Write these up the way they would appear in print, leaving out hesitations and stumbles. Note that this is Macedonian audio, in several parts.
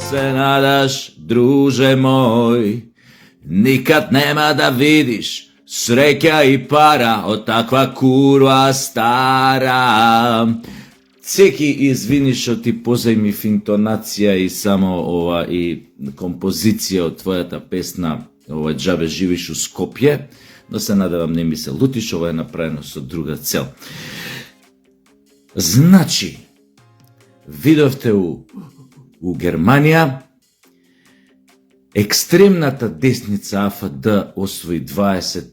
се надаш, друже мој, никад нема да видиш среќа и пара од таква курва стара. Секи извини што ти позајмив интонација и само ова и композиција од твојата песна, ова Џабе живиш у Скопје, но се надевам не ми се лутиш, ова е направено со друга цел. Значи, видовте у Германија, екстремната десница АФД освои 20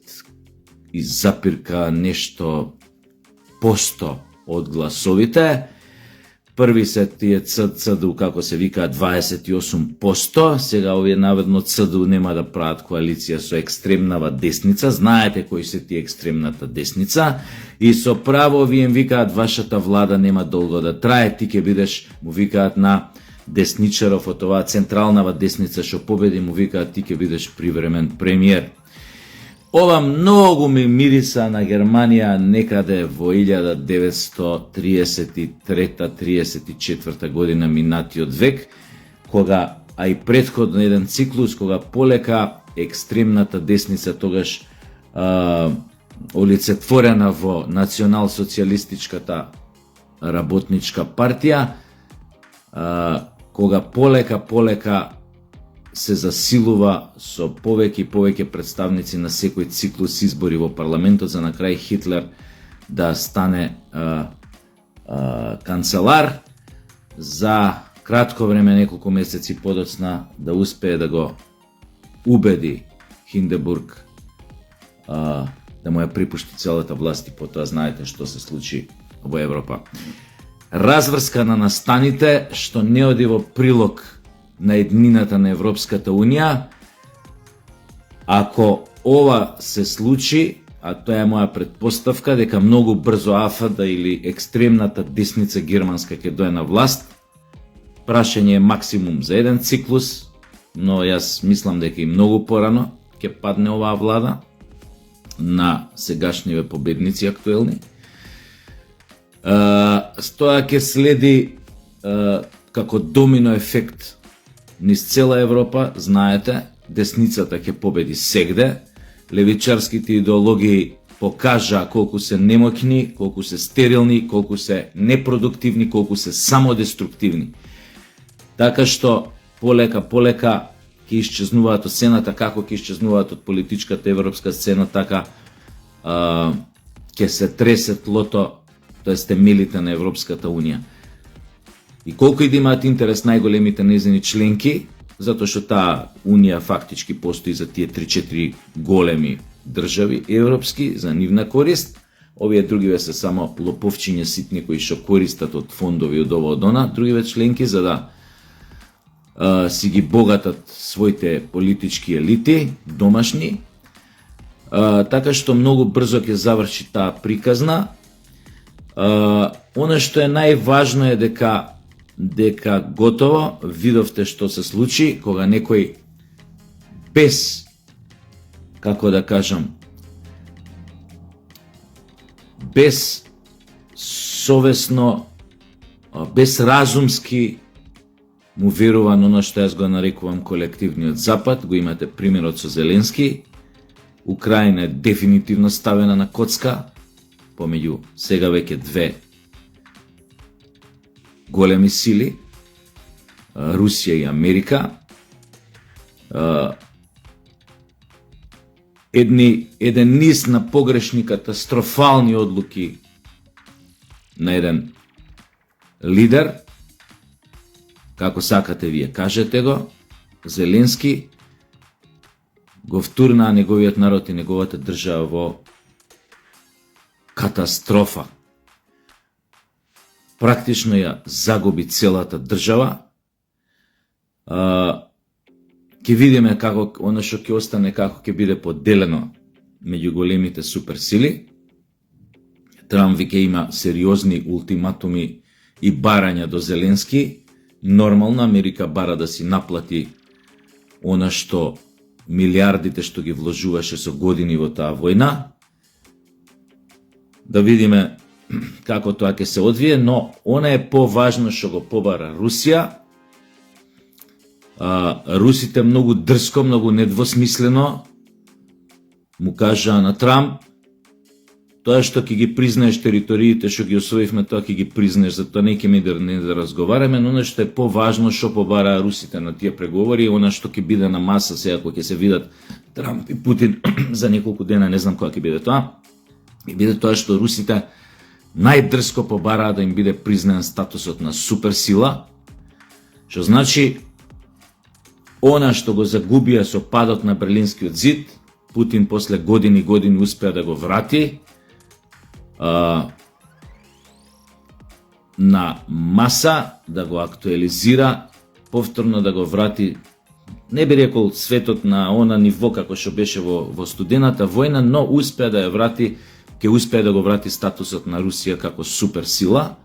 и запирка нешто посто од гласовите. Први се тие ЦДУ, како се викаат, 28%. Сега овие наведно ЦДУ нема да прават коалиција со екстремнава десница. Знаете кои се тие екстремната десница. И со право вие им викаат, вашата влада нема долго да трае, ти ќе бидеш, му викаат на десничаров од оваа централнава десница што победи, му викаат, ти ќе бидеш привремен премиер. Ова многу ми мириса на Германија некаде во 1933-34 година минатиот век, кога, а и претходно еден циклус, кога полека екстремната десница тогаш олицетворена во национал-социјалистичката работничка партија, кога полека се засилува со повеќе и повеќе представници на секој циклус избори во парламентот, за на крај Хитлер да стане канцелар, за кратко време, неколку месеци подоцна, да успее да го убеди Хиндебург да му ја припушти целата власт, и потоа знаете што се случи во Европа. Разврска на настаните, што не оди во прилог на еднината на Европската Унија. Ако ова се случи, а тоа е моја предпоставка, дека многу брзо АФД или екстремната десница германска ќе дое на власт, прашање е максимум за еден циклус, но јас мислам дека и многу порано ќе падне оваа влада на сегашниве победници актуелни. Тоа ќе следи како домино ефект низ цела Европа. Знаете, десницата ќе победи сегде. Левичарските идеологии покажа колку се немоќни, колку се стерилни, колку се непродуктивни, колку се самодеструктивни. Така што полека ќе исчезнуваат од сцената, како ќе исчезнуваат од политичката европска сцена, така ќе се тресе тлото, тоа е темелите на Европската Унија. И колку и да имаат интерес најголемите нејзини членки, затоа што таа Унија фактички постои за тие 3-4 големи држави европски, за нивна корист, овие другиве се само лоповчиња ситни кои што користат од фондови од ова од она, другиве членки за да си ги богатат своите политички елити, домашни, така што многу брзо ќе заврши таа приказна. Она што е најважно е дека готово, видовте што се случи, кога некој без, како да кажам, без совесно, без разумски му верува на оно што јас го нарекувам колективниот Запад. Го имате примерот со Зеленски. Украина е дефинитивно ставена на коцка помеѓу сега веќе две големи сили, Русија и Америка. Еден низ на погрешни, катастрофални одлуки на еден лидер, како сакате вие кажете го, Зеленски, го втурнаа неговиот народ и неговата држава во катастрофа. Практично ја загуби целата држава. Ќе видиме како оно што ќе остане, како ќе биде поделено меѓу големите суперсили. Трамп веќе има сериозни ултиматуми и барања до Зеленски. Нормално Америка бара да си наплати она што милиардите што ги вложуваше со години во таа војна. Да видиме како тоа ќе се одвие, но она е поважно што го побара Русија русите многу дрско, многу недвосмислено му кажаа на Трамп: тоа што ќе ги признаеш териториите што ги освоивме, тоа ќе ги признаеш, затоа не ќе не да разговараме, но она што е поважно што побараа русите на тие преговори, она што ќе биде на маса сега кога ќе се видат Трамп и Путин за неколку дена, не знам кога ќе биде тоа, и биде тоа што русите најдрско побараа да им биде признаен статусот на суперсила, што значи она што го загубија со падот на Берлинскиот зид, Путин после години успеа да го врати на маса, да го актуализира, повторно да го врати, не би рекол светот на она ниво како што беше во студената војна, но успеа да ја врати, ќе успее да го врати статусот на Русија како суперсила.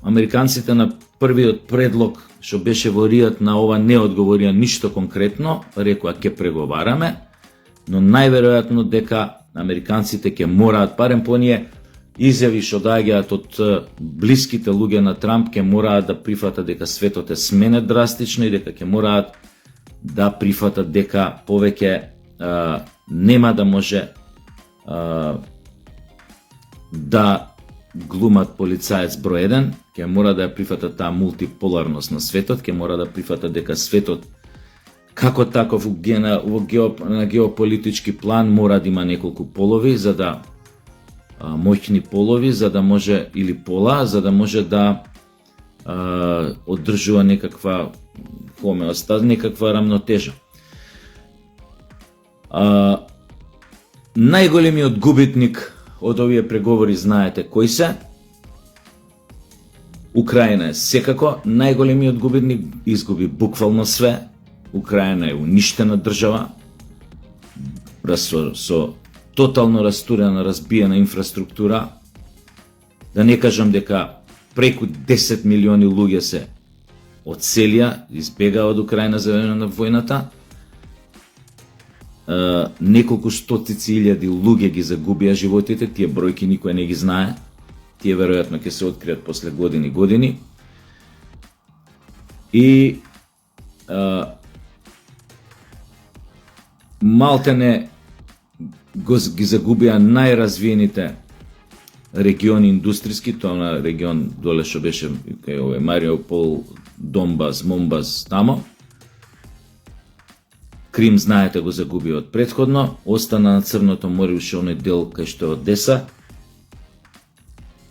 Американците на првиот предлог што беше во Ријад на ова не одговорија ништо конкретно, рекоа ќе преговараме, но најверојатно дека американците ќе мораат, барем по оние изјави што доаѓаат од блиските луѓе на Трамп, ќе мораат да прифатат дека светот е сменет драстично и дека ќе мораат да прифатат дека повеќе нема да може да глумат полицаец број 1, ќе мора да ја прифатат таа мултиполарност на светот, ќе мора да прифатат дека светот како таков на геополитички план мора да има неколку полови, за да моќни полови, за да може, или пола, за да може да одржува некаква хомеостаз, некаква рамнотежа. Најголемиот губитник од овие преговори знаете кој се? Украина е секако најголемиот губитник, изгуби буквално све. Украина е уништена држава, со тотално растурена, разбиена инфраструктура. Да не кажам дека преку 10 милиони луѓе се одселија, избегаа од Украина за време на војната. Неколку стотици илјади луѓе ги загубија животите, тие бројки никој не ги знае. Тие веројатно ќе се откријат после години. И малтене ги загубија најразвиените региони индустријски, тоа на регион доле што беше кај Мариупол, Донбас, Момбас, тамо. Крим, знаете, го загуби од претходно, остана на Црното море уште оној дел кај што е Одеса.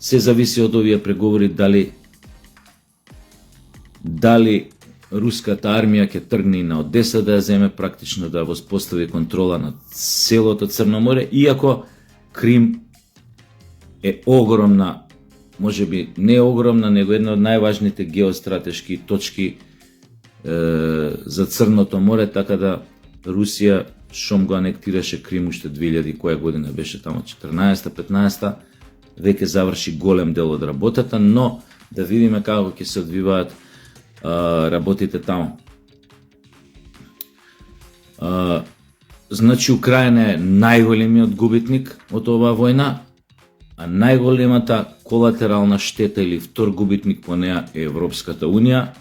Се зависи од овие преговори дали руската армија ќе тргне на Одеса да ја земе, практично да воспостави контрола на целото Црно море, иако Крим е огромна, можеби не огромна, него една од најважните геостратешки точки за Црното море, така да Русија шом го анектираше Крим уште 2000 која година беше тамо, 14-15, веќе заврши голем дел од работата, но да видиме како ќе се одвиваат работите тамо. Значи Украина е најголемиот губитник од оваа војна, а најголемата колатерална штета или втор губитник по неа е Европската Унија,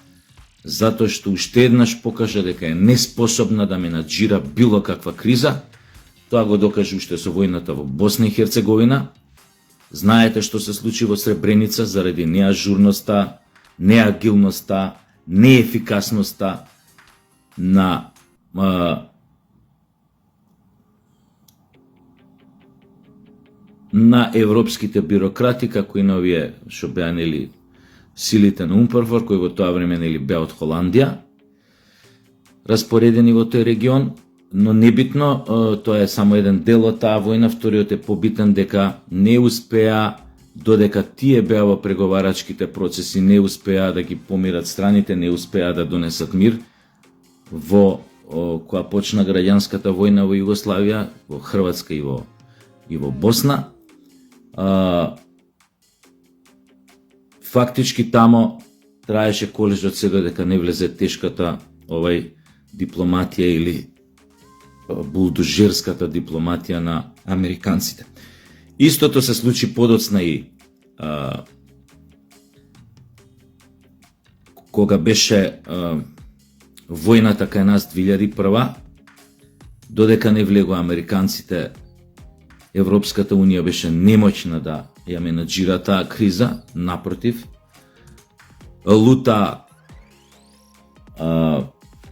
затоа што уште еднаш покажа дека е неспособна да менаџира било каква криза. Тоа го докаже уште со војната во Босна и Херцеговина. Знаете што се случи во Сребреница заради неажурноста, неагилноста, неефикасноста на европските бюрократи, како и на овие што беа нели силите на Унпервор, кои во тоа време нели беа од Холандија, распоредени во тој регион, но небитно, тоа е само еден дел од таа војна. Вториот е побитен, дека не успеа, додека тие беа во преговарачките процеси, не успеа да ги помират страните, не успеа да донесат мир во кога почна граѓанската војна во Југославија, во Хрватска и во Босна. Фактички тамо траеше колежот се додека не влезе тешката дипломатија или булдожерската дипломатија на американците. Истото се случи подоцна и кога беше војната кај нас 2001, додека не влегоа американците, Европската унија беше немоćна да ја менаџира таа криза, напротив, лута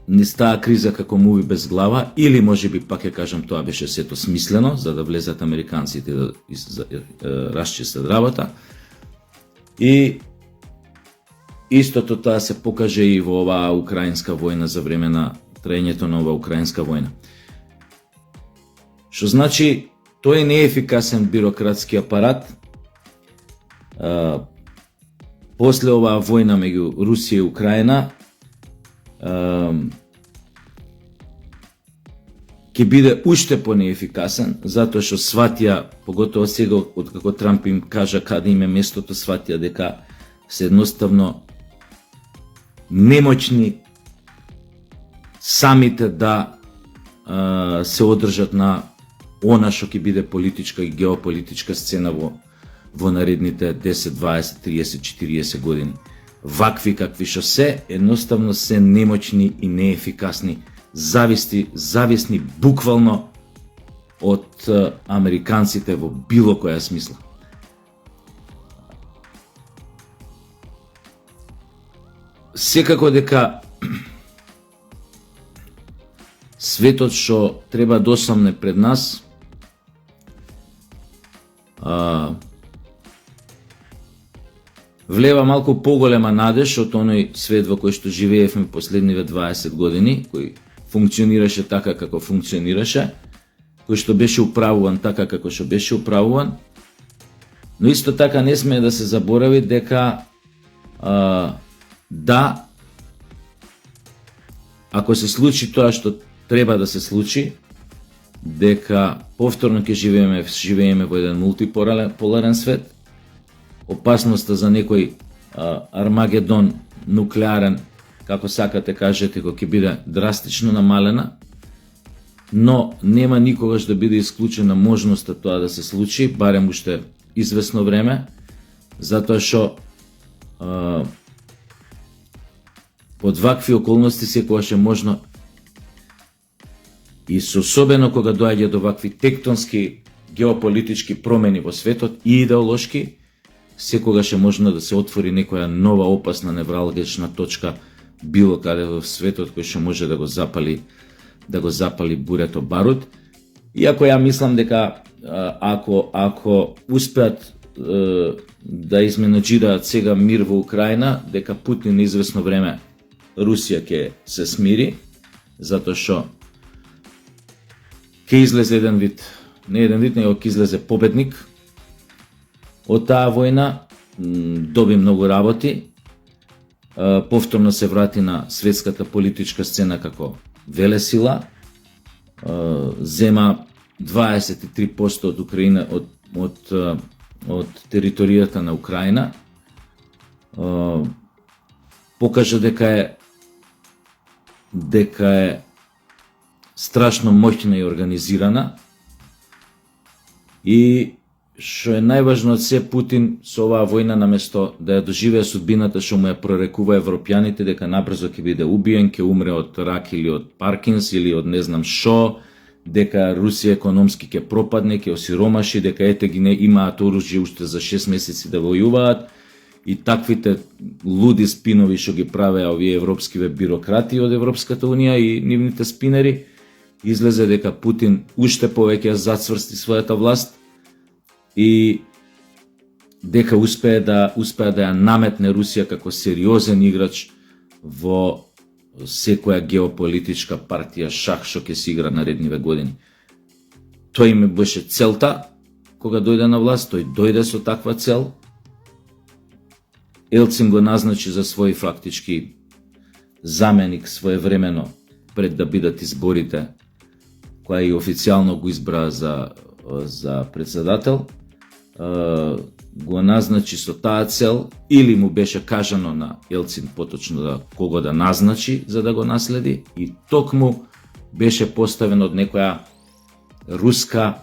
низ таа криза како муви без глава, или можеби пак ја кажам тоа беше сето смислено, за да влезат американците да расчистат работа. И истото тоа се покаже и во оваа украинска војна за време на траењето на оваа украинска војна. Што значи, тој неефикасен бирократски апарат, после оваа војна меѓу Русија и Украина, ќе биде уште понеефикасен, затоа што сватија, поготово сега откако Трамп им кажа каде им е местото, сватија дека се едноставно немоćни самите да се одржат на она што ќе биде политичка и геополитичка сцена во наредните 10, 20, 30, 40 години. Вакви какви што се, едноставно се немоćни и неефикасни, зависни буквално од американците во било која смисла. Секако дека светот што треба да осамне пред нас, влева малку поголема надеж од оној свет во кој што живеевме последниве 20 години, кој функционираше така како функционираше, кој што беше управуван така како што беше управуван, но исто така не смее да се заборави дека да, ако се случи тоа што треба да се случи, дека повторно ќе живееме во еден мултиполарен свет, опасноста за некој Армагедон нуклеарен, како сакате кажете, кој ќе биде драстично намалена, но нема никогаш да биде исклучена можноста тоа да се случи, барем уште известно време, затоа што под вакви околности секогаш е можно, и особено кога доаѓа до вакви тектонски геополитички промени во светот и идеолошки, секогаш е можно да се отвори некоја нова опасна невралгична точка било каде во светот кој што може да го запали бурето барут. Иако ја мислам дека ако успеат да изменаџираат сега мир во Украина, дека Путин известно време Русија ќе се смири, затоа што ќе излезе него ќе излезе победник од таа војна, доби многу работи, повторно се врати на светската политичка сцена како велесила, зема 23% од Украина, од територијата на Украина, покажа дека е страшно моќна и организирана, и што е најважно од се, Путин со оваа војна наместо да ја доживее судбината што му ја прорекува европјаните, дека набрзо ќе биде убиен, ќе умре од рак или од Паркинс или од не знам шо, дека Русија економски ќе пропадне, ќе осиромаши, дека ете ги не имаат оружје уште за 6 месеци да војуваат, и таквите луди спинови што ги правеа овие европскиве бирократи од Европската унија и нивните спинери, излезе дека Путин уште повеќе зацврсти својата власт и дека успее да ја наметне Русија како сериозен играч во секоја геополитичка партија шах што ќе се игра наредниве години. Тој им беше целта кога дојде на власт, тој дојде со таква цел. Елцин го назначи за свој фактички заменик своевремено пред да бидат изборите, која и официјално го избра за председател, го назначи со таа цел, или му беше кажано на Елцин поточно да кого да назначи за да го наследи, и токму беше поставен од некоја руска,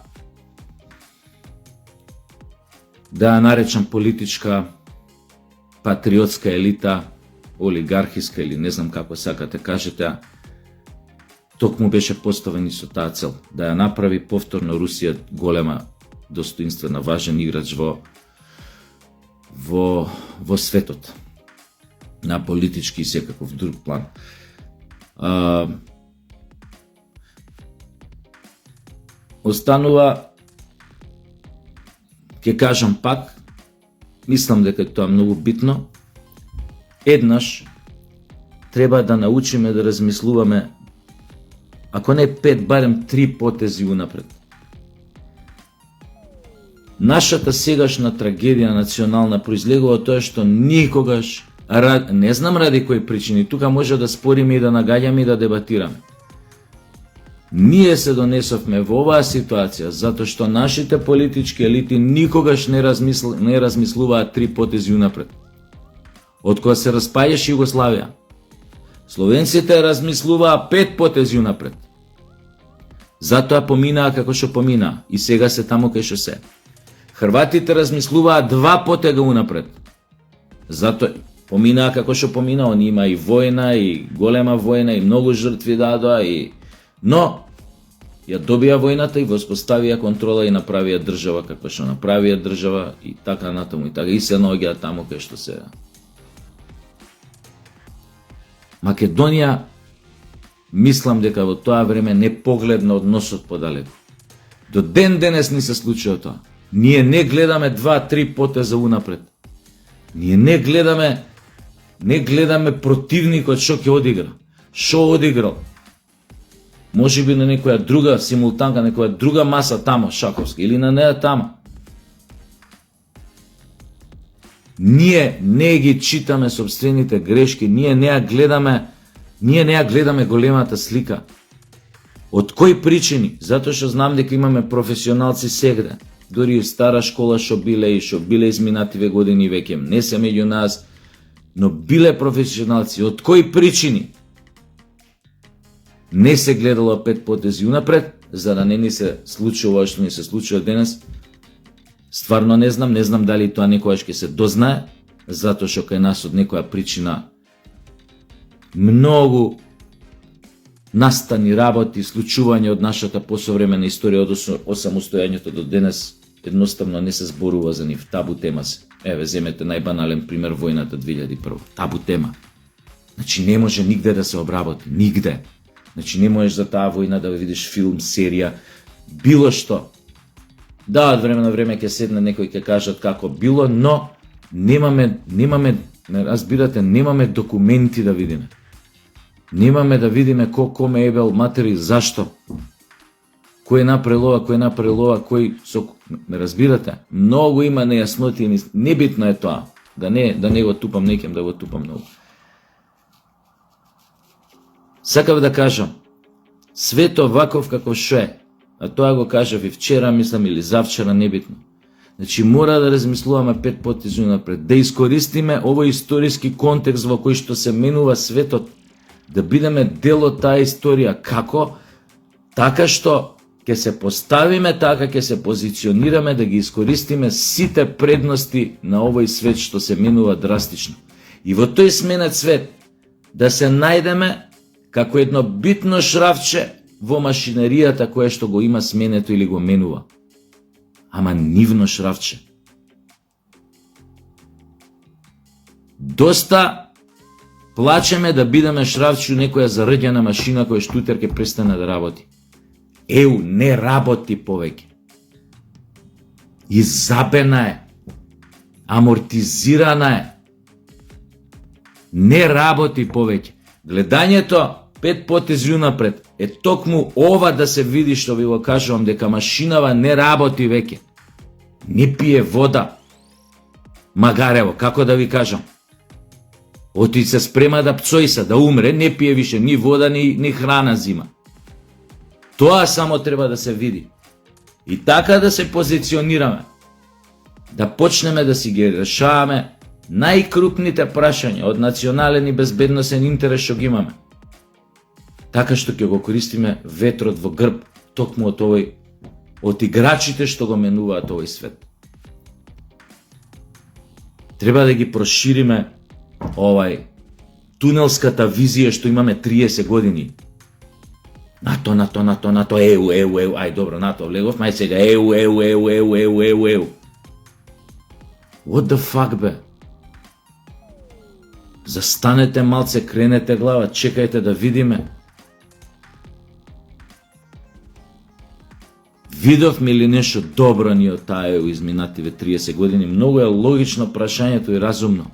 да ја наречам политичка патриотска елита олигархиска или не знам како сакате кажете, токму беше поставени со таа цел, да ја направи повторно Русија голема, достоинствена, важен играч во светот, на политички и секаков друг план. Останува, ќе кажам пак, мислам дека тоа е многу битно, еднаш треба да научиме да размислуваме, ако не 5, барем 3 потези унапред. Нашата сегашна трагедија национална произлегува од тоа што никогаш, не знам ради кои причини, тука може да спориме и да нагаѓаме и да дебатираме. Ние се донесовме во оваа ситуација затоа што нашите политички елити никогаш не размислуваат 3 потези унапред. Од кога се распаѓаше Југославија, словенците размислуваа 5 потези унапред. Затоа поминаа како што поминаа и сега се таму кај што се. Хрватите размислуваа 2 потега унапред. Затоа поминаа како што поминаа, они има и војна, и голема војна, и многу жртви дадоа, но ја добија војната и воспоставија контрола и направија држава како што направија држава и така натаму и така и се наоѓаат таму кај што се. Македонија, мислам дека во тоа време не погледна односот подалеку. До ден денес ни се случува тоа. Ние не гледаме 2-3 потеза унапред. Ние не гледаме противникот што ќе одигра. Што одиграл? Може би на некоја друга симултанка, некоја друга маса тамо, шаковска, или на неа тамо. Ние не ги читаме собствените грешки, ние не ја гледаме големата слика. Од кои причини? Затоа што знам дека имаме професионалци сегде, дури и стара школа што биле изминативе години веќе не се меѓу нас, но биле професионалци. Од кои причини? Не се гледало 5 потези унапред, за да не ни се случува што ни се случува денес. Стварно не знам дали тоа некојаш ќе се дознае, затоа што кај нас од некоја причина многу настани работи, случувања од нашата посовремена историја од осамостојањето до денес едноставно не се зборува за нив. Табу тема се. Еве, земете најбанален пример војната 2001. Табу тема. Значи не може нигде да се обработи, нигде. Значи не можеш за таа војна да видиш филм, серија, било што. Да, од време на време ќе седне некој ќе кажат како било, но немаме, разбирате, немаме документи да видиме. Немаме да видиме коме ебел матери, зашто? Кој направил ова, кој со... Ме разбирате? Многу има нејасноти, небитно е тоа. Да не го тупам, не ќе да го тупам многу. Сакав да кажам, свето ваков како што е, а тоа го кажав и вчера, мислам, или завчера, небитно. Значи, мора да размислуваме 5 потези напред, да искористиме овој историски контекст во кој што се менува светот, да бидеме дел од таа историја. Како? Така што ќе се поставиме, така ќе се позиционираме, да ги искористиме сите предности на овој свет што се менува драстично. И во тој сменет свет да се најдеме како едно битно шравче во машинаријата која што го има сменето или го менува. Ама нивно шравче. Доста плачеме да бидеме шравче у некоја заръѓана машина која штутер ќе престане да работи. Еу, не работи повеќе. Изабена е. Амортизирана е. Не работи повеќе. Гледањето 5 потези унапред е токму ова да се види што ви го кажувам, дека машинава не работи веќе. Не пие вода. Магарево, како да ви кажам. Оти се спрема да пцојса, да умре, не пие више ни вода, ни храна зима. Тоа само треба да се види. И така да се позиционираме. Да почнеме да си ги решаваме најкрупните прашања од национален и безбедносен интерес што ги имаме. Така што ќе го користиме ветрот во грб токму од играчите што го менуваат овој свет. Треба да ги прошириме тунелската визија што имаме 30 години. НАТО, ЕУ, ај добро, НАТО влегов, мај сега ЕУ. What the fuck, бе? Застанете малце, кренете глава, чекајте да видиме. Видовме ли нешто добро ни од таа ЕУ изминативе 30 години? Многу е логично прашањето и разумно.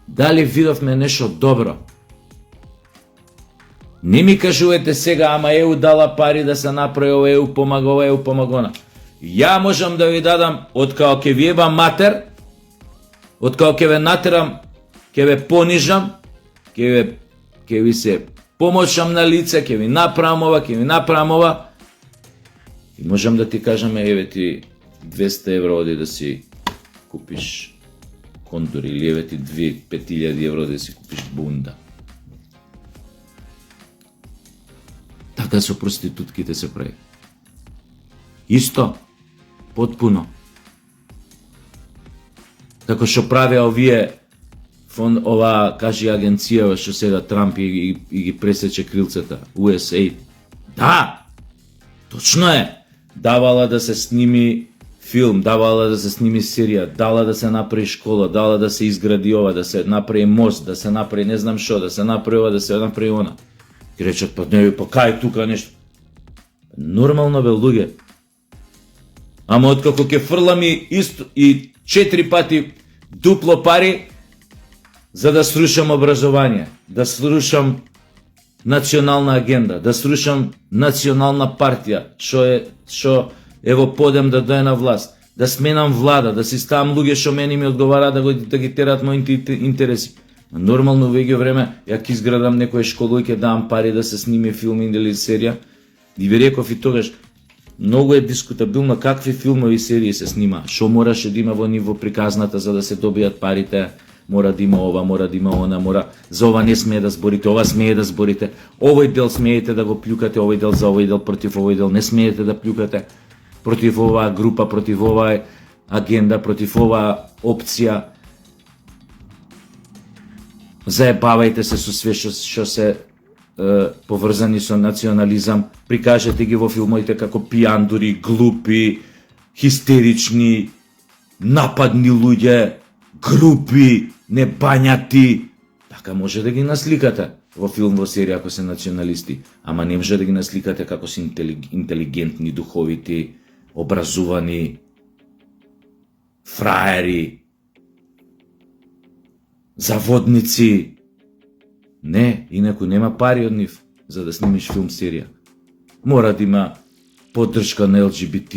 Дали видовме нешто добро? Не ми кажувате сега, ама ЕУ дала пари да се направи ова, ЕУ помагона. Ја можам да ви дадам, откако ќе ви ебам матер, откако ќе ве натерам, ќе ве понижам, ќе ви се помочам на лице, ќе ви направам ова, и можам да ти кажам, еве ти 200 евро оди да си купиш кондор, или еве ти 5000 евро да си купиш бунда. Така со проститутките се прави. Исто, потпуно. Како што правеа овие ова, кажи агенција што сега Трамп и ги пресече крилцата, USA. Да, точно е. Давала да се сними филм, давала да се сними серија, дала да се направи школа, дала да се изгради ова, да се направи мост, да се направи не знам што, да се направи ова, да се направи она. И речат, па не, па кај тука нешто? Нормално бе, луѓе. Ама откако ќе фрлам и 4 пати дупло пари за да срушам образование, да срушам национална агенда, да срушам национална партија, што ево подем да дое на власт, да сменам влада, да си ставам луѓе што мене ми одговара да ги терат моите интереси. Нормално веќе време, ја ќе изградам некоја школа и ќе давам пари да се сними филм или серија. И ви реков и тогаш, многу е дискутабилно какви филмови и серии се снима, што мораше да има во ниво приказната за да се добијат парите, мора да има ова, мора да има она, за ова не смее да зборите, ова смее да зборите, овој дел смеете да го плюкате, овој дел за овој дел, против овој дел не смеете да плюкате, против оваа група, против оваа агенда, против оваа опција. Заебавајте се со све што се поврзани со национализам, прикажете ги во филмовите како пијандури, глупи, хистерични, нападни луѓе, групи, небањати. Така може да ги насликате во филм, во серија ако се националисти, ама не може да ги насликате како се интелигентни, духовити, образувани, фраери, заводници. Не, инаку нема пари од нив за да снимиш филм серија. Мора да има поддршка на ЛГБТ,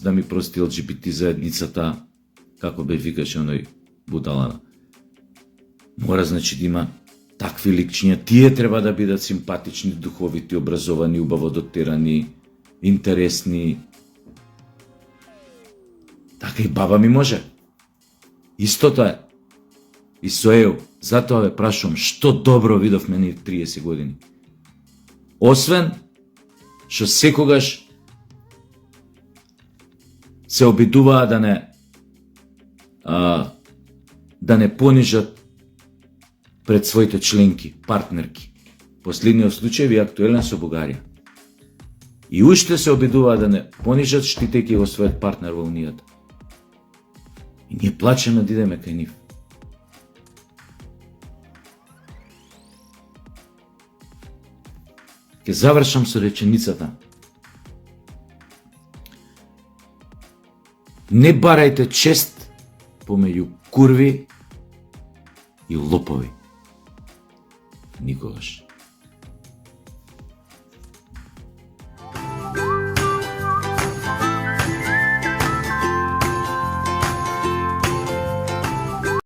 да ми прости ЛГБТ заедницата, како бе викаше оној будалана. Мора значи да има такви ликчиња, тие треба да бидат симпатични, духовити, образовани, убаво дотерани, интересни. Така и баба ми може. Истото е. И со ЕУ, затоа ве прашувам, што добро видовме ние 30 години? Освен што секогаш се обидуваа да не понижат пред своите членки, партнерки. Последниот случај ви актуелен со Бугарија. И уште се обидуваа да не понижат, штитејќи го својот партнер во Унијата. И ние плачеме да идеме кај нив. Ке завршам со реченицата. Не барајте чест помеѓу курви и лопови. Никогаш.